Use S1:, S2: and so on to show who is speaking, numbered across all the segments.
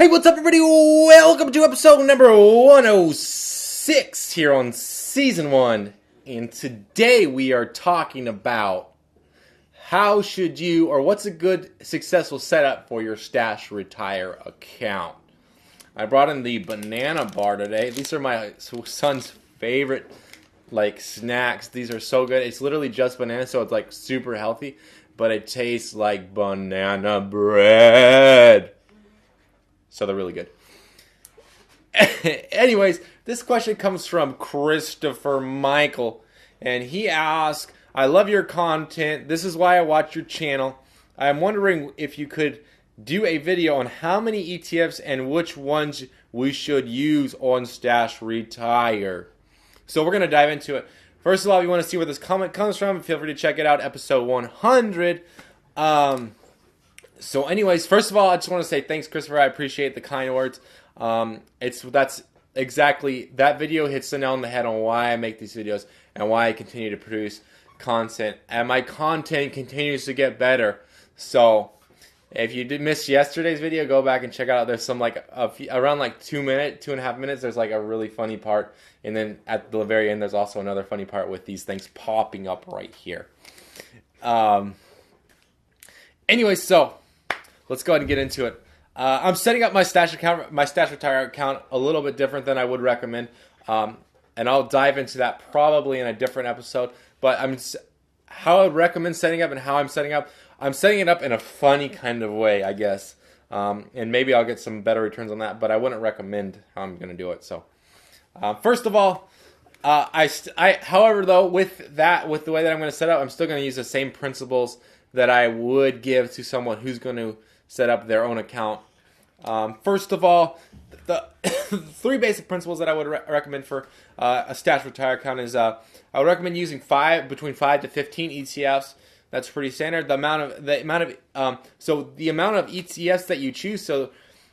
S1: Hey, what's up, everybody? Welcome to episode number 106 here on Season 1. And today we are talking about how should you, or what's a good, successful setup for your Stash Retire account. I brought in the banana bar today. These are my son's favorite, snacks. These are so good. It's literally just banana, so it's, super healthy. But it tastes like banana bread. So they're really good. Anyways, this question comes from Christopher Michael. And he asks, I love your content. This is why I watch your channel. I'm wondering if you could do a video on how many ETFs and which ones we should use on Stash Retire. So we're going to dive into it. First of all, if you want to see where this comment comes from, feel free to check it out, episode 100. So anyways, first of all, I just want to say thanks, Christopher. I appreciate the kind words. That video hits the nail on the head on why I make these videos and why I continue to produce content. And my content continues to get better. So if you did miss yesterday's video, go back and check it out. There's some around 2 minutes, 2.5 minutes. There's a really funny part, and then at the very end, there's also another funny part with these things popping up right here. Anyway, so let's go ahead and get into it. I'm setting up my Stash Retire account a little bit different than I would recommend, and I'll dive into that probably in a different episode. But how I would recommend setting up and how I'm setting up. I'm setting it up in a funny kind of way, I guess, and maybe I'll get some better returns on that. But I wouldn't recommend how I'm going to do it. So, first of all, however, though, with the way that I'm going to set up, I'm still going to use the same principles that I would give to someone who's going to set up their own account. First of all, the three basic principles that I would recommend for a Stash Retire account is I would recommend using between 5 to 15 ETFs. That's pretty standard. The amount of ETFs that you choose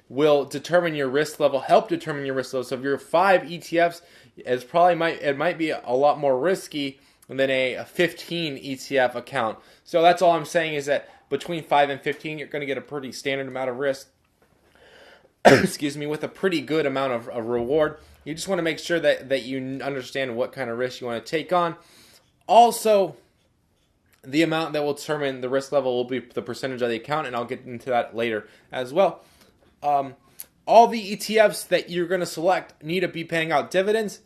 S1: will determine your risk level. Help determine your risk level. So if you're 5 ETFs, it might be a lot more risky than a 15 ETF account. So that's all I'm saying is that between 5 and 15, you're going to get a pretty standard amount of risk. Excuse me, with a pretty good amount of reward. You just want to make sure that you understand what kind of risk you want to take on. Also, the amount that will determine the risk level will be the percentage of the account, and I'll get into that later as well. All the ETFs that you're going to select need to be paying out dividends,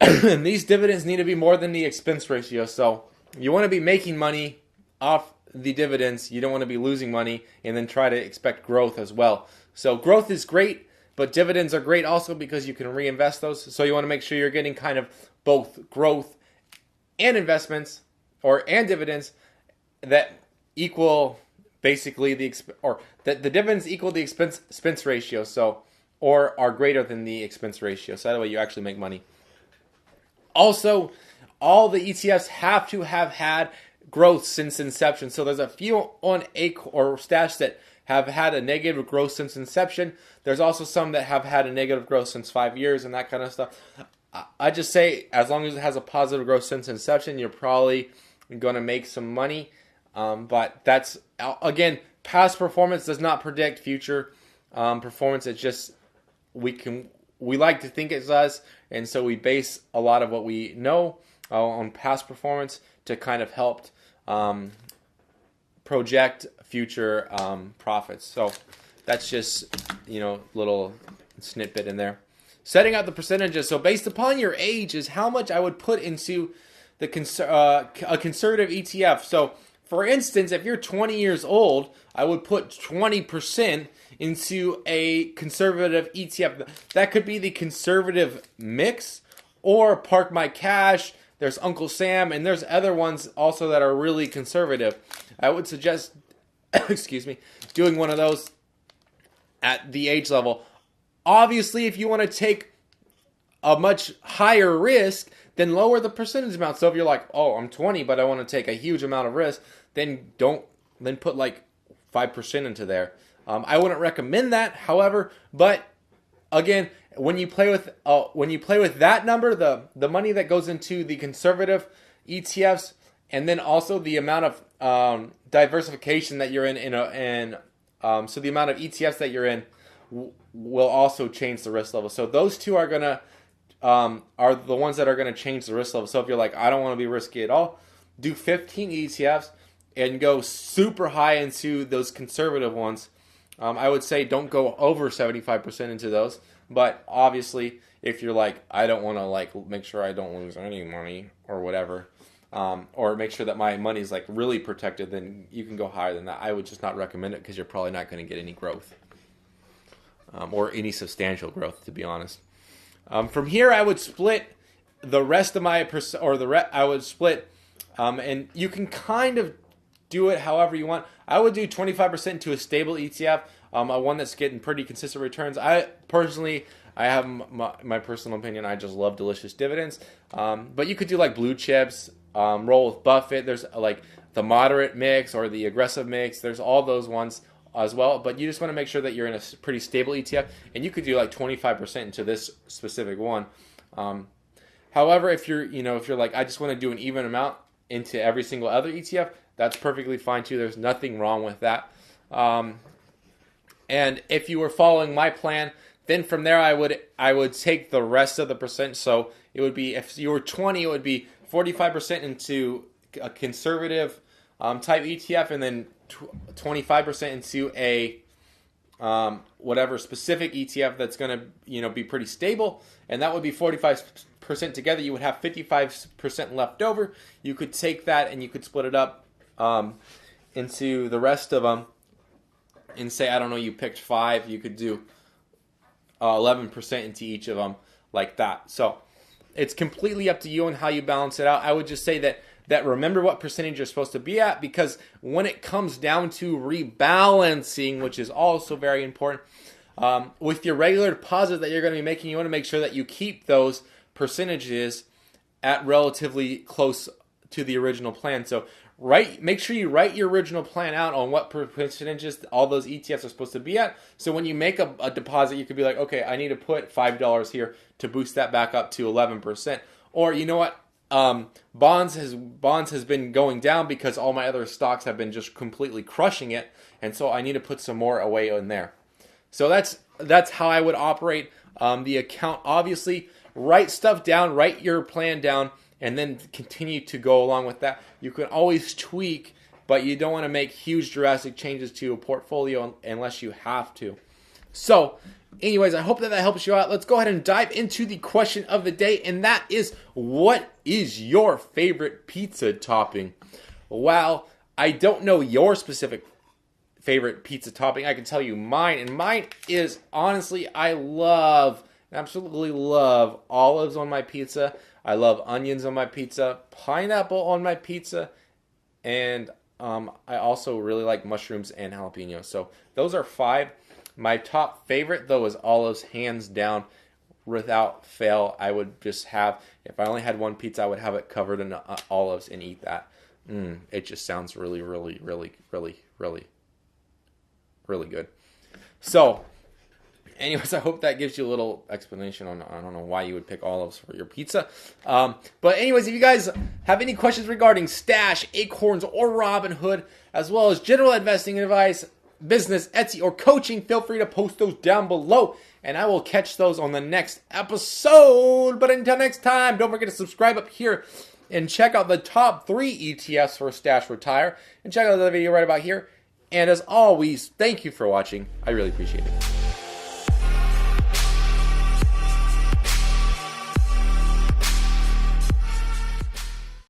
S1: and these dividends need to be more than the expense ratio. So you want to be making money off the dividends. You don't want to be losing money and then try to expect growth as well. So growth is great, but dividends are great also because you can reinvest those. So you want to make sure you're getting kind of both growth and investments and dividends that equal basically that the dividends equal the expense ratio, or are greater than the expense ratio. So that way you actually make money. Also, all the ETFs have to have had growth since inception. So there's a few on or Stash that have had a negative growth since inception. There's also some that have had a negative growth since 5 years and that kind of stuff. I just say as long as it has a positive growth since inception, you're probably going to make some money. But that's, again, past performance does not predict future performance. It's just we like to think it does, and so we base a lot of what we know on past performance to kind of help project future profits. So that's just little snippet in there. Setting out the percentages. So based upon your age is how much I would put into a conservative ETF. So for instance, if you're 20 years old, I would put 20% into a conservative ETF. That could be the conservative mix or Park My Cash. There's Uncle Sam, and there's other ones also that are really conservative. I would suggest, doing one of those at the age level. Obviously, if you want to take a much higher risk, then lower the percentage amount. So if you're like, oh, I'm 20, but I want to take a huge amount of risk, then put 5% into there. I wouldn't recommend that, however, but again, when you play with that number, the money that goes into the conservative ETFs, and then also the amount of diversification that you're in, so the amount of ETFs that you're in will also change the risk level. So those two are gonna are the ones that are gonna change the risk level. So if you're like, I don't want to be risky at all, do 15 ETFs and go super high into those conservative ones. I would say don't go over 75% into those. But obviously, if you're like, I don't want to like make sure I don't lose any money or whatever, or make sure that my money is like really protected, then you can go higher than that. I would just not recommend it because you're probably not going to get any growth, or any substantial growth, to be honest. From here, I would split the rest of my I would split, and you can kind of do it however you want. I would do 25% into a stable ETF, one that's getting pretty consistent returns. I have my personal opinion. I just love delicious dividends. But you could do like blue chips, roll with Buffett. There's like the moderate mix or the aggressive mix. There's all those ones as well. But you just want to make sure that you're in a pretty stable ETF. And you could do like 25% into this specific one. However, if you're like, I just want to do an even amount into every single other ETF, that's perfectly fine too. There's nothing wrong with that. And if you were following my plan, then from there I would take the rest of the percent. So it would be, if you were 20, it would be 45% into a conservative type ETF, and then 25% into a whatever specific ETF that's going to be pretty stable, and that would be 45% together. You would have 55% left over. You could take that and you could split it up into the rest of them, and say, I don't know, you picked 5, you could do 11% into each of them like that. So it's completely up to you on how you balance it out. I would just say that remember what percentage you're supposed to be at, because when it comes down to rebalancing, which is also very important, with your regular deposit that you're going to be making, you want to make sure that you keep those percentages at relatively close to the original plan. So make sure you write your original plan out on what percentages all those ETFs are supposed to be at. So when you make a deposit, you could be like, okay, I need to put $5 here to boost that back up to 11%. Or you know what? Bonds has been going down because all my other stocks have been just completely crushing it, and so I need to put some more away in there. So that's how I would operate the account. Obviously, write stuff down, write your plan down, and then continue to go along with that. You can always tweak, but you don't want to make huge drastic changes to your portfolio unless you have to. So, anyways, I hope that helps you out. Let's go ahead and dive into the question of the day, and that is, what is your favorite pizza topping? Well, I don't know your specific favorite pizza topping. I can tell you mine, and mine is, honestly, I absolutely love olives on my pizza. I love onions on my pizza, pineapple on my pizza, and I also really like mushrooms and jalapenos. So those are 5. My top favorite, though, is olives, hands down, without fail. I would just have, if I only had one pizza, I would have it covered in olives and eat that. It just sounds really, really, really, really, really, really good. So, anyways, I hope that gives you a little explanation on, I don't know why you would pick olives for your pizza. But anyways, if you guys have any questions regarding Stash, Acorns, or Robinhood, as well as general investing advice, business, Etsy, or coaching, feel free to post those down below, and I will catch those on the next episode. But until next time, don't forget to subscribe up here and check out the top 3 ETFs for Stash Retire, and check out the video right about here. And as always, thank you for watching. I really appreciate it.